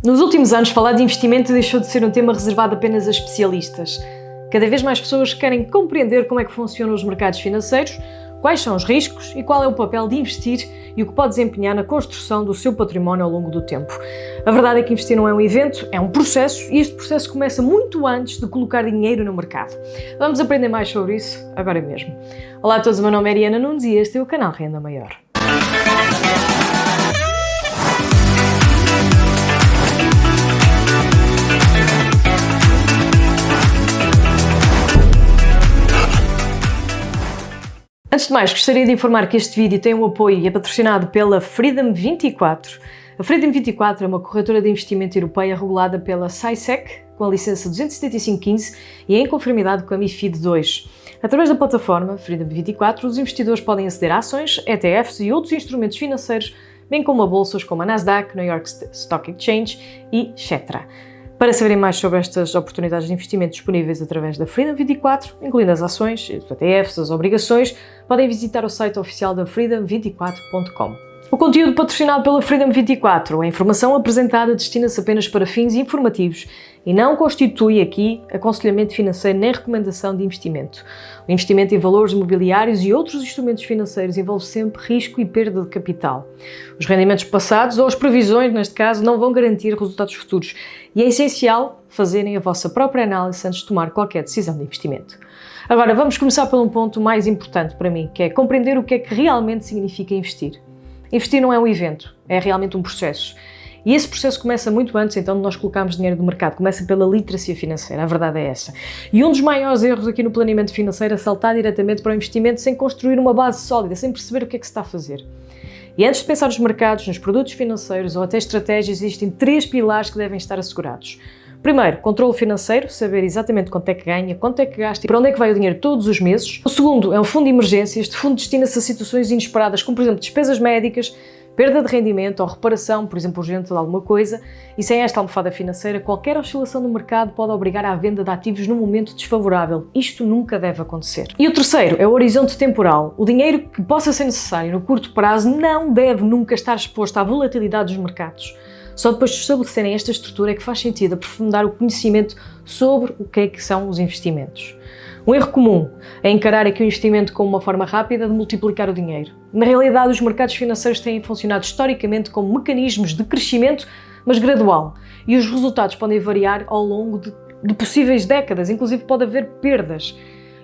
Nos últimos anos, falar de investimento deixou de ser um tema reservado apenas a especialistas. Cada vez mais pessoas querem compreender como é que funcionam os mercados financeiros, quais são os riscos e qual é o papel de investir e o que pode desempenhar na construção do seu património ao longo do tempo. A verdade é que investir não é um evento, é um processo e este processo começa muito antes de colocar dinheiro no mercado. Vamos aprender mais sobre isso agora mesmo. Olá a todos, o meu nome é Ariana Nunes e este é o canal Renda Maior. Antes de mais, gostaria de informar que este vídeo tem o apoio e é patrocinado pela Freedom24. A Freedom24 é uma corretora de investimento europeia regulada pela SISEC, com a licença 27515 e em conformidade com a MiFID II. Através da plataforma Freedom24, os investidores podem aceder a ações, ETFs e outros instrumentos financeiros, bem como a bolsas como a Nasdaq, New York Stock Exchange e etc. Para saberem mais sobre estas oportunidades de investimento disponíveis através da Freedom24, incluindo as ações, os ETFs, as obrigações, podem visitar o site oficial da freedom24.com. O conteúdo patrocinado pela Freedom24, a informação apresentada destina-se apenas para fins informativos e não constitui aqui aconselhamento financeiro nem recomendação de investimento. O investimento em valores imobiliários e outros instrumentos financeiros envolve sempre risco e perda de capital. Os rendimentos passados ou as previsões, neste caso, não vão garantir resultados futuros e é essencial fazerem a vossa própria análise antes de tomar qualquer decisão de investimento. Agora, vamos começar pelo ponto mais importante para mim, que é compreender o que é que realmente significa investir. Investir não é um evento, é realmente um processo. E esse processo começa muito antes, então, de nós colocarmos dinheiro no mercado. Começa pela literacia financeira, a verdade é essa. E um dos maiores erros aqui no planeamento financeiro é saltar diretamente para o investimento sem construir uma base sólida, sem perceber o que é que se está a fazer. E antes de pensar nos mercados, nos produtos financeiros ou até estratégias, existem 3 pilares que devem estar assegurados. Primeiro, controle financeiro, saber exatamente quanto é que ganha, quanto é que gasta e para onde é que vai o dinheiro todos os meses. O segundo é um fundo de emergência. Este fundo destina-se a situações inesperadas, como por exemplo despesas médicas, perda de rendimento ou reparação, por exemplo, urgente de alguma coisa. E sem esta almofada financeira, qualquer oscilação no mercado pode obrigar à venda de ativos num momento desfavorável. Isto nunca deve acontecer. E o terceiro é o horizonte temporal. O dinheiro que possa ser necessário no curto prazo não deve nunca estar exposto à volatilidade dos mercados. Só depois de estabelecerem esta estrutura é que faz sentido aprofundar o conhecimento sobre o que é que são os investimentos. Um erro comum é encarar aqui o investimento como uma forma rápida de multiplicar o dinheiro. Na realidade, os mercados financeiros têm funcionado historicamente como mecanismos de crescimento, mas gradual, e os resultados podem variar ao longo de possíveis décadas, inclusive pode haver perdas.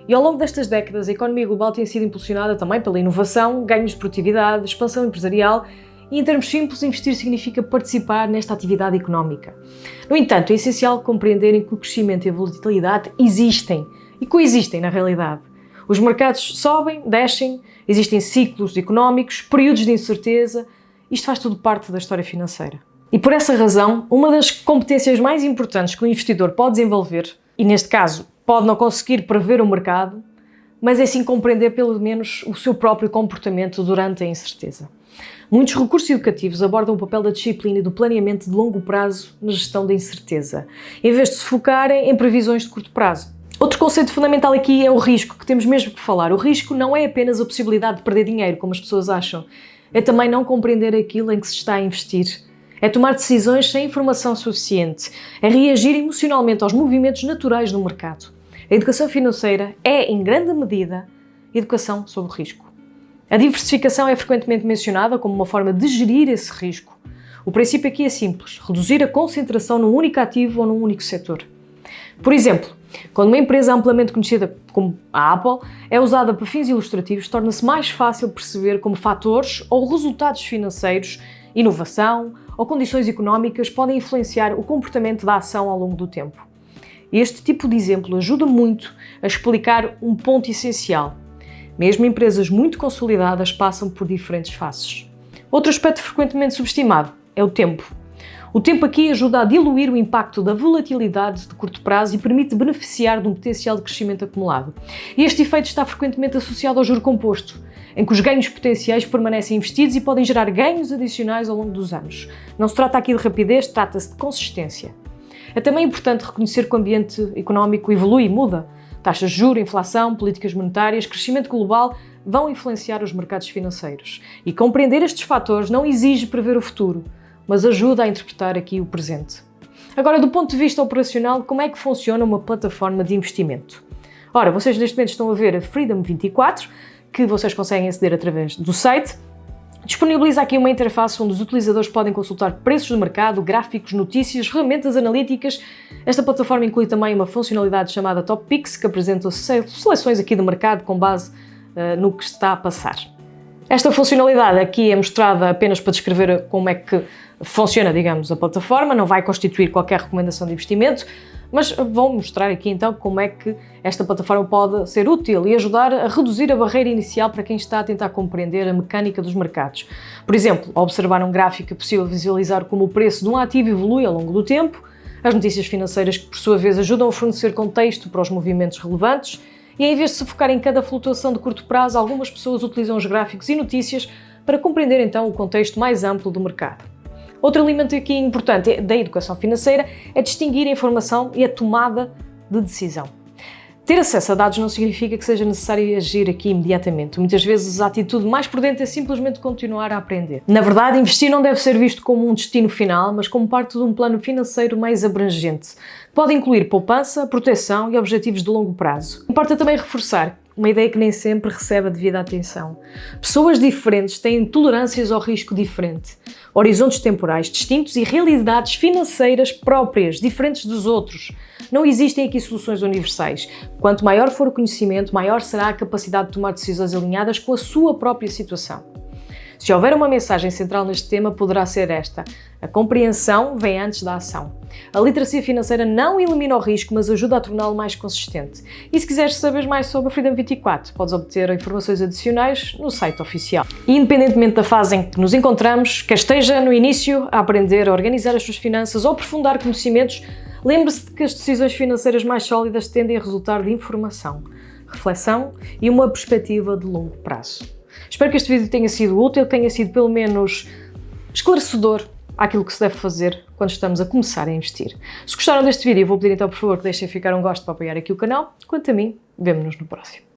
E ao longo destas décadas, a economia global tem sido impulsionada também pela inovação, ganhos de produtividade, expansão empresarial. E em termos simples, investir significa participar nesta atividade económica. No entanto, é essencial compreenderem que o crescimento e a volatilidade existem e coexistem na realidade. Os mercados sobem, descem, existem ciclos económicos, períodos de incerteza. Isto faz tudo parte da história financeira. E por essa razão, uma das competências mais importantes que um investidor pode desenvolver, e neste caso pode não conseguir prever o mercado, mas é sim compreender pelo menos o seu próprio comportamento durante a incerteza. Muitos recursos educativos abordam o papel da disciplina e do planeamento de longo prazo na gestão da incerteza, em vez de se focarem em previsões de curto prazo. Outro conceito fundamental aqui é o risco, que temos mesmo que falar. O risco não é apenas a possibilidade de perder dinheiro, como as pessoas acham. É também não compreender aquilo em que se está a investir. É tomar decisões sem informação suficiente. É reagir emocionalmente aos movimentos naturais do mercado. A educação financeira é, em grande medida, educação sobre o risco. A diversificação é frequentemente mencionada como uma forma de gerir esse risco. O princípio aqui é simples: reduzir a concentração num único ativo ou num único setor. Por exemplo, quando uma empresa amplamente conhecida como a Apple é usada para fins ilustrativos, torna-se mais fácil perceber como fatores ou resultados financeiros, inovação ou condições económicas podem influenciar o comportamento da ação ao longo do tempo. Este tipo de exemplo ajuda muito a explicar um ponto essencial. Mesmo empresas muito consolidadas passam por diferentes fases. Outro aspecto frequentemente subestimado é o tempo. O tempo aqui ajuda a diluir o impacto da volatilidade de curto prazo e permite beneficiar de um potencial de crescimento acumulado. E este efeito está frequentemente associado ao juro composto, em que os ganhos potenciais permanecem investidos e podem gerar ganhos adicionais ao longo dos anos. Não se trata aqui de rapidez, trata-se de consistência. É também importante reconhecer que o ambiente económico evolui e muda. Taxas de juros, inflação, políticas monetárias, crescimento global vão influenciar os mercados financeiros. E compreender estes fatores não exige prever o futuro, mas ajuda a interpretar aqui o presente. Agora, do ponto de vista operacional, como é que funciona uma plataforma de investimento? Ora, vocês neste momento estão a ver a Freedom 24, que vocês conseguem aceder através do site. Disponibiliza aqui uma interface onde os utilizadores podem consultar preços do mercado, gráficos, notícias, ferramentas analíticas. Esta plataforma inclui também uma funcionalidade chamada Top Picks, que apresenta seleções aqui do mercado com base no que está a passar. Esta funcionalidade aqui é mostrada apenas para descrever como é que funciona, digamos, a plataforma, não vai constituir qualquer recomendação de investimento, mas vou mostrar aqui então como é que esta plataforma pode ser útil e ajudar a reduzir a barreira inicial para quem está a tentar compreender a mecânica dos mercados. Por exemplo, ao observar um gráfico é possível visualizar como o preço de um ativo evolui ao longo do tempo, as notícias financeiras que por sua vez ajudam a fornecer contexto para os movimentos relevantes, e em vez de se focar em cada flutuação de curto prazo, algumas pessoas utilizam os gráficos e notícias para compreender então o contexto mais amplo do mercado. Outro elemento aqui importante da educação financeira é distinguir a informação e a tomada de decisão. Ter acesso a dados não significa que seja necessário agir aqui imediatamente. Muitas vezes a atitude mais prudente é simplesmente continuar a aprender. Na verdade, investir não deve ser visto como um destino final, mas como parte de um plano financeiro mais abrangente. Pode incluir poupança, proteção e objetivos de longo prazo. Importa também reforçar uma ideia que nem sempre recebe a devida atenção. Pessoas diferentes têm tolerâncias ao risco diferente, horizontes temporais distintos e realidades financeiras próprias, diferentes dos outros. Não existem aqui soluções universais. Quanto maior for o conhecimento, maior será a capacidade de tomar decisões alinhadas com a sua própria situação. Se houver uma mensagem central neste tema, poderá ser esta: a compreensão vem antes da ação. A literacia financeira não elimina o risco, mas ajuda a torná-lo mais consistente. E se quiseres saber mais sobre a Freedom 24, podes obter informações adicionais no site oficial. E independentemente da fase em que nos encontramos, quer esteja no início a aprender a organizar as suas finanças ou aprofundar conhecimentos, lembre-se de que as decisões financeiras mais sólidas tendem a resultar de informação, reflexão e uma perspectiva de longo prazo. Espero que este vídeo tenha sido útil, tenha sido pelo menos esclarecedor àquilo que se deve fazer quando estamos a começar a investir. Se gostaram deste vídeo, eu vou pedir então por favor que deixem ficar um gosto para apoiar aqui o canal. Quanto a mim, vemo-nos no próximo.